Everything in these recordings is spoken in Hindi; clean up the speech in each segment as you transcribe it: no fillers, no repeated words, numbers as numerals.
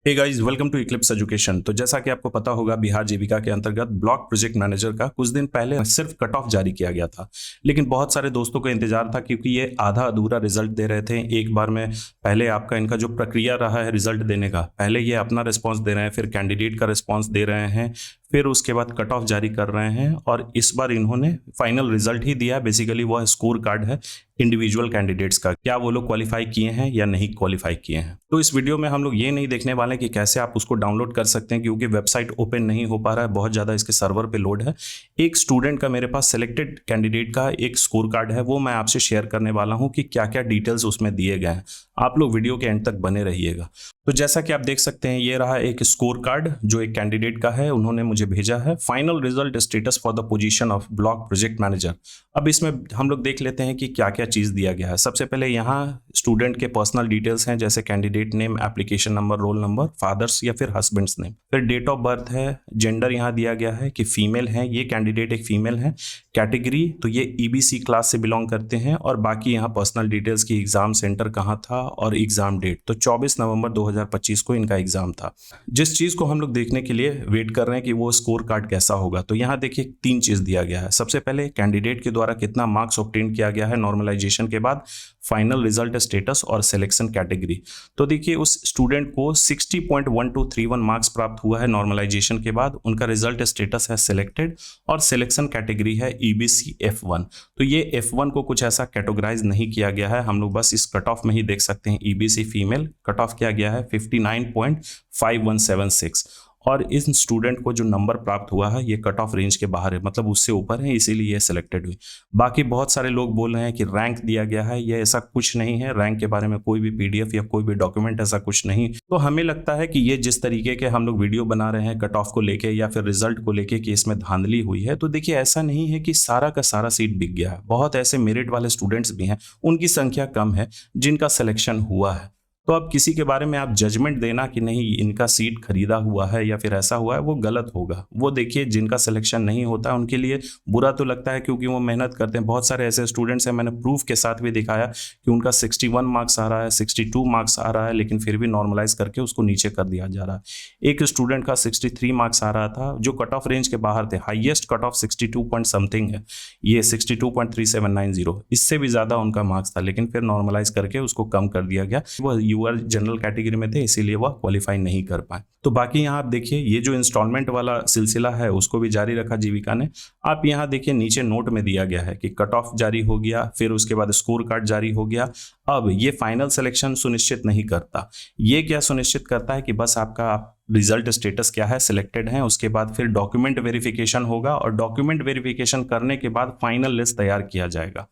Hey guys, welcome to Eclipse Education. तो जैसा कि आपको पता होगा, बिहार जीविका के अंतर्गत ब्लॉक प्रोजेक्ट मैनेजर का कुछ दिन पहले सिर्फ कट ऑफ जारी किया गया था। लेकिन बहुत सारे दोस्तों को इंतजार था क्योंकि ये आधा अधूरा रिजल्ट दे रहे थे। एक बार में पहले आपका इनका जो प्रक्रिया रहा है रिजल्ट देने का, पहले ये अपना रिस्पॉन्स दे रहे हैं, फिर कैंडिडेट का रिस्पॉन्स दे रहे हैं, फिर उसके बाद कट ऑफ जारी कर रहे हैं और इस बार इन्होंने फाइनल रिजल्ट ही दिया। बेसिकली वह स्कोर कार्ड है इंडिविजुअल कैंडिडेट्स का, क्या वो लोग क्वालिफाई किए हैं या नहीं क्वालिफाई किए हैं। तो इस वीडियो में हम लोग ये नहीं देखने वाले कि कैसे आप उसको डाउनलोड कर सकते हैं, क्योंकि वेबसाइट ओपन नहीं हो पा रहा है, बहुत ज़्यादा इसके सर्वर पे लोड है। एक स्टूडेंट का मेरे पास सिलेक्टेड कैंडिडेट का एक स्कोर कार्ड है, वो मैं आपसे शेयर करने वाला हूँ कि क्या क्या डिटेल्स उसमें दिए गए हैं। आप लोग वीडियो के एंड तक बने रहिएगा। तो जैसा कि आप देख सकते हैं, ये रहा एक स्कोर कार्ड जो एक कैंडिडेट का है, उन्होंने मुझे भेजा है। Final result status for the position of block project manager. अब इसमें हम लोग देख लेते हैं कि क्या क्या चीज़ दिया गया है। सबसे पहले यहाँ स्टूडेंट के पर्सनल डिटेल्स हैं, जैसे candidate name, application number, roll number, father's या फिर हस्बैंड्स नेम। फिर डेट ऑफ बर्थ है, जेंडर यहाँ दिया गया है कि फीमेल है, ये कैंडिडेट एक फीमेल है। कैटेगरी तो ये ईबीसी क्लास से बिलोंग करते हैं। और बाकी यहाँ पर्सनल डिटेल्स की एग्जाम सेंटर कहाँ था और एग्जाम डेट, तो 24 नवंबर 2025 को इनका एग्जाम था। जिस चीज़ को हम लोग देखने के लिए वेट कर रहे हैं कि वो स्कोर कार्ड कैसा होगा, तो यहाँ देखिए 3 चीज़ दिया गया है। सबसे पहले कैंडिडेट के द्वारा कितना मार्क्स ऑब्टेन किया गया है नॉर्मलाइजेशन के बाद, फाइनल रिजल्ट स्टेटस और सिलेक्शन कैटेगरी। तो देखिए उस स्टूडेंट को 60.1231 मार्क्स प्राप्त हुआ है नॉर्मलाइजेशन के बाद, उनका रिजल्ट स्टेटस है सिलेक्टेड और सिलेक्शन कैटेगरी है ईबीसी F1। तो ये F1 को कुछ ऐसा कैटेगराइज नहीं किया गया है, हम लोग बस इस कट ऑफ में ही देख सकते हैं। ईबीसी फीमेल कट ऑफ किया गया है 59.5176 और इस स्टूडेंट को जो नंबर प्राप्त हुआ है ये कट ऑफ रेंज के बाहर है, मतलब उससे ऊपर है, इसीलिए ये सिलेक्टेड हुई। बाकी बहुत सारे लोग बोल रहे हैं कि रैंक दिया गया है, ये ऐसा कुछ नहीं है। रैंक के बारे में कोई भी पीडीएफ या कोई भी डॉक्यूमेंट ऐसा कुछ नहीं। तो हमें लगता है कि ये जिस तरीके के हम लोग वीडियो बना रहे हैं कट ऑफ को लेके या फिर रिजल्ट को लेके कि इसमें धांधली हुई है, तो देखिए ऐसा नहीं है कि सारा का सारा सीट बिक गया है। बहुत ऐसे मेरिट वाले स्टूडेंट्स भी हैं, उनकी संख्या कम है जिनका सिलेक्शन हुआ है। तो अब किसी के बारे में आप जजमेंट देना कि नहीं इनका सीट खरीदा हुआ है या फिर ऐसा हुआ है, वो गलत होगा। वो देखिए जिनका सिलेक्शन नहीं होता उनके लिए बुरा तो लगता है, क्योंकि वो मेहनत करते हैं। बहुत सारे ऐसे स्टूडेंट्स हैं, मैंने प्रूफ के साथ भी दिखाया कि उनका 61 मार्क्स आ रहा है, 62 मार्क्स आ रहा है, लेकिन फिर भी नॉर्मलाइज करके उसको नीचे कर दिया जा रहा है। एक स्टूडेंट का 63 मार्क्स आ रहा था जो कट ऑफ रेंज के बाहर थे, highest cut off 62 point something है, ये 62.3790, इससे भी ज़्यादा उनका मार्क्स था, लेकिन फिर नॉर्मलाइज करके उसको कम कर दिया गया। वो यूआर जनरल कैटेगरी में थे, इसीलिए वह क्वालिफाई नहीं कर पाए। तो बाकी यहाँ आप देखिए ये जो इंस्टॉलमेंट वाला सिलसिला है उसको भी जारी रखा जीविका ने। आप यहाँ देखिए नीचे नोट में दिया गया है कि कट ऑफ जारी हो गया, फिर उसके बाद स्कोर कार्ड जारी हो गया। अब ये फाइनल सिलेक्शन सुनिश्चित नहीं करता, ये क्या सुनिश्चित करता है कि बस आपका रिजल्ट स्टेटस क्या है, सिलेक्टेड है। उसके बाद फिर डॉक्यूमेंट वेरिफिकेशन होगा और डॉक्यूमेंट वेरिफिकेशन करने के बाद फाइनल लिस्ट तैयार किया जाएगा।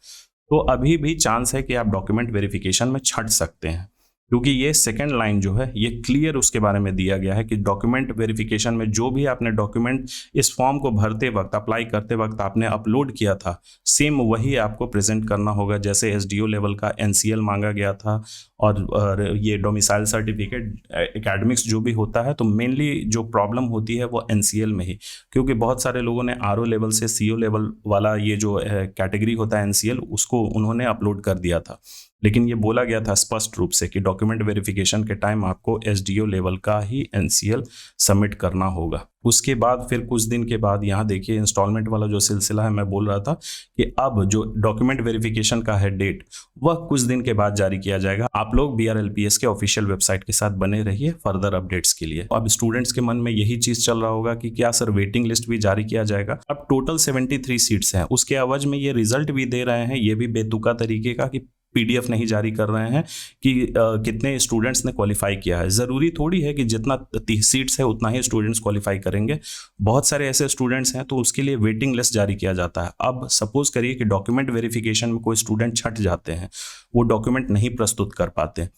तो अभी भी चांस है कि आप डॉक्यूमेंट वेरिफिकेशन में छट सकते हैं, क्योंकि ये सेकंड लाइन जो है ये क्लियर उसके बारे में दिया गया है कि डॉक्यूमेंट वेरिफिकेशन में जो भी आपने डॉक्यूमेंट इस फॉर्म को भरते वक्त, अप्लाई करते वक्त आपने अपलोड किया था, सेम वही आपको प्रेजेंट करना होगा। जैसे एसडीओ लेवल का एनसीएल मांगा गया था और ये डोमिसाइल सर्टिफिकेट, एकेडमिक्स जो भी होता है, तो मेनली जो प्रॉब्लम होती है वो एनसीएल में ही, क्योंकि बहुत सारे लोगों ने आरओ लेवल से सीओ लेवल वाला ये जो कैटेगरी होता है एनसीएल, उसको उन्होंने अपलोड कर दिया था। लेकिन ये बोला गया था स्पष्ट रूप से कि डॉक्यूमेंट वेरिफिकेशन के टाइम आपको एसडीओ लेवल का ही एनसीएल सबमिट करना होगा। उसके बाद फिर कुछ दिन के बाद यहाँ देखिए इंस्टॉलमेंट वाला जो सिलसिला है, मैं बोल रहा था कि अब जो डॉक्यूमेंट वेरिफिकेशन का है डेट, वह कुछ दिन के बाद जारी किया जाएगा। आप लोग बीआरएलपीएस के ऑफिशियल वेबसाइट के साथ बने रहिए फर्दर अपडेट्स के लिए। अब स्टूडेंट्स के मन में यही चीज चल रहा होगा कि क्या सर वेटिंग लिस्ट भी जारी किया जाएगा। अब टोटल 73 सीट्स हैं, उसके एवज में ये रिजल्ट भी दे रहे हैं, ये भी बेतुका तरीके का कि पीडीएफ नहीं जारी कर रहे हैं कि कितने स्टूडेंट्स ने क्वालिफाई किया है। ज़रूरी थोड़ी है कि जितना सीट्स है उतना ही स्टूडेंट्स क्वालिफाई करेंगे। बहुत सारे ऐसे स्टूडेंट्स हैं तो उसके लिए वेटिंग लिस्ट जारी किया जाता है। अब सपोज करिए कि डॉक्यूमेंट वेरिफिकेशन में कोई स्टूडेंट छट जाते हैं, वो डॉक्यूमेंट नहीं प्रस्तुत कर पाते,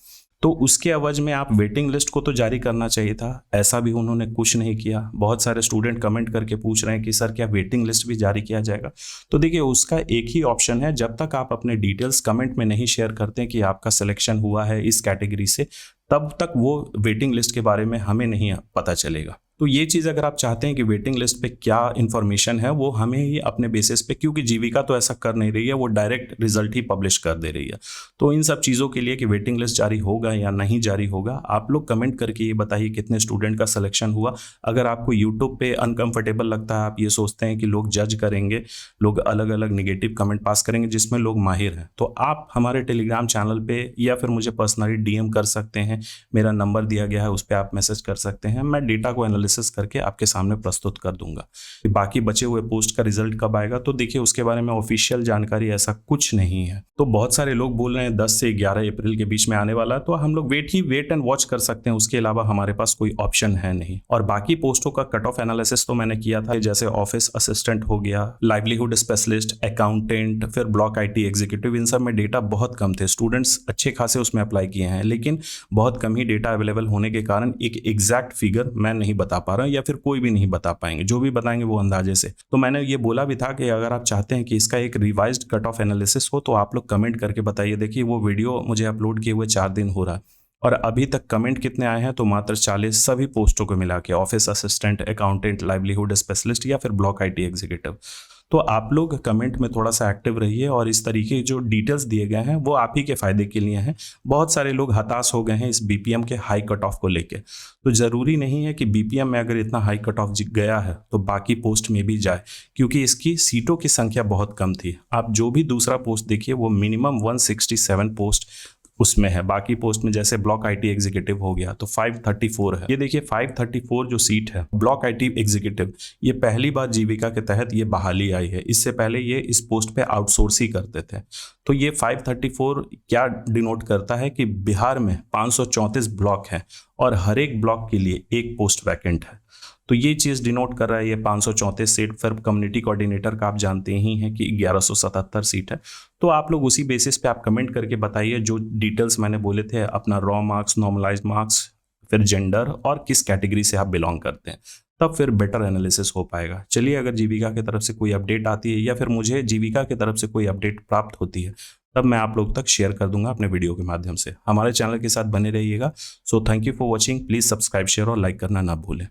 तो उसके एवज में आप वेटिंग लिस्ट को तो जारी करना चाहिए था। ऐसा भी उन्होंने कुछ नहीं किया। बहुत सारे स्टूडेंट कमेंट करके पूछ रहे हैं कि सर क्या वेटिंग लिस्ट भी जारी किया जाएगा। तो देखिए उसका एक ही ऑप्शन है, जब तक आप अपने डिटेल्स कमेंट में नहीं शेयर करते कि आपका सिलेक्शन हुआ है इस कैटेगरी से, तब तक वो वेटिंग लिस्ट के बारे में हमें नहीं पता चलेगा। तो ये चीज़ अगर आप चाहते हैं कि वेटिंग लिस्ट पे क्या इन्फॉर्मेशन है वो हमें ही अपने बेसिस पे, क्योंकि जीविका तो ऐसा कर नहीं रही है, वो डायरेक्ट रिजल्ट ही पब्लिश कर दे रही है। तो इन सब चीज़ों के लिए कि वेटिंग लिस्ट जारी होगा या नहीं जारी होगा, आप लोग कमेंट करके ये बताइए कितने स्टूडेंट का सिलेक्शन हुआ। अगर आपको यूट्यूब पे अनकंफर्टेबल लगता है, आप ये सोचते हैं कि लोग जज करेंगे, लोग अलग अलग निगेटिव कमेंट पास करेंगे जिसमें लोग माहिर हैं, तो आप हमारे टेलीग्राम चैनल पे या फिर मुझे पर्सनली डीएम कर सकते हैं। मेरा नंबर दिया गया है, उस पर आप मैसेज कर सकते हैं। मैं डेटा को एनालिसिस करके आपके सामने प्रस्तुत कर दूंगा। बाकी बचे हुए पोस्ट का रिजल्ट कब आएगा, तो देखिए उसके बारे में ऑफिशियल जानकारी ऐसा कुछ नहीं है। तो बहुत सारे लोग बोल रहे हैं 10 से 11 अप्रैल के बीच में आने वाला है, तो हम लोग वेट एंड वॉच कर सकते हैं। उसके अलावा हमारे पास कोई ऑप्शन है नहीं। और बाकी पोस्टों का कट ऑफ एनालिसिस तो मैंने किया था, जैसे ऑफिस असिस्टेंट हो गया, लाइवलीहुड स्पेशलिस्ट, अकाउंटेंट, फिर ब्लॉक आईटी एग्जीक्यूटिव, इन सब में डेटा बहुत कम थे। स्टूडेंट्स अच्छे खासे उसमें अप्लाई किए हैं, लेकिन बहुत कम ही डेटा अवेलेबल होने के कारण एक एग्जैक्ट फिगर मैं नहीं बता पा रहा हूं, या फिर कोई भी नहीं बता पाएंगे। जो भी बताएंगे वो अंदाजे से। तो मैंने ये बोला भी था कि अगर आप चाहते हैं कि इसका एक रिवाइज्ड कट ऑफ एनालिसिस हो, तो आप लोग कमेंट करके बताइए। देखिए वो वीडियो मुझे अपलोड किए हुए 4 दिन हो रहा है और अभी तक कमेंट कितने आए हैं, तो मात्र 40, सभी पोस्टों को मिला के, office assistant, accountant, livelihood specialist या फिर ब्लॉक आईटी एग्जीक्यूटिव। तो आप लोग कमेंट में थोड़ा सा एक्टिव रहिए और इस तरीके के जो डिटेल्स दिए गए हैं वो आप ही के फायदे के लिए हैं। बहुत सारे लोग हताश हो गए हैं इस बीपीएम के हाई कट ऑफ को लेके। तो ज़रूरी नहीं है कि बीपीएम में अगर इतना हाई कट ऑफ गया है तो बाकी पोस्ट में भी जाए, क्योंकि इसकी सीटों की संख्या बहुत कम थी। आप जो भी दूसरा पोस्ट देखिए वो मिनिमम 167 पोस्ट उसमें है। बाकी पोस्ट में जैसे ब्लॉक आईटी एग्जीक्यूटिव हो गया तो 534 है। ये देखिए 534 जो सीट है ब्लॉक आईटी एग्जीक्यूटिव, ये पहली बार जीविका के तहत ये बहाली आई है। इससे पहले ये इस पोस्ट पे आउटसोर्स ही करते थे। तो ये 534 क्या डिनोट करता है कि बिहार में 534 ब्लॉक हैं और हर एक ब्लॉक के लिए एक पोस्ट वैकेंट है। तो ये चीज़ डिनोट कर रहा है ये 534 सीट। फिर कम्युनिटी कोऑर्डिनेटर का आप जानते ही हैं कि 1177 सीट है। तो आप लोग उसी बेसिस पे आप कमेंट करके बताइए जो डिटेल्स मैंने बोले थे, अपना रॉ मार्क्स, नॉर्मलाइज्ड मार्क्स, फिर जेंडर और किस कैटेगरी से आप बिलोंग करते हैं, तब फिर बेटर एनालिसिस हो पाएगा। चलिए, अगर जीविका की तरफ से कोई अपडेट आती है या फिर मुझे जीविका की तरफ से कोई अपडेट प्राप्त होती है, तब मैं आप लोग तक शेयर कर दूंगा अपने वीडियो के माध्यम से। हमारे चैनल के साथ बने रहिएगा। So thank you for watching. Please subscribe, share और लाइक करना ना भूलें।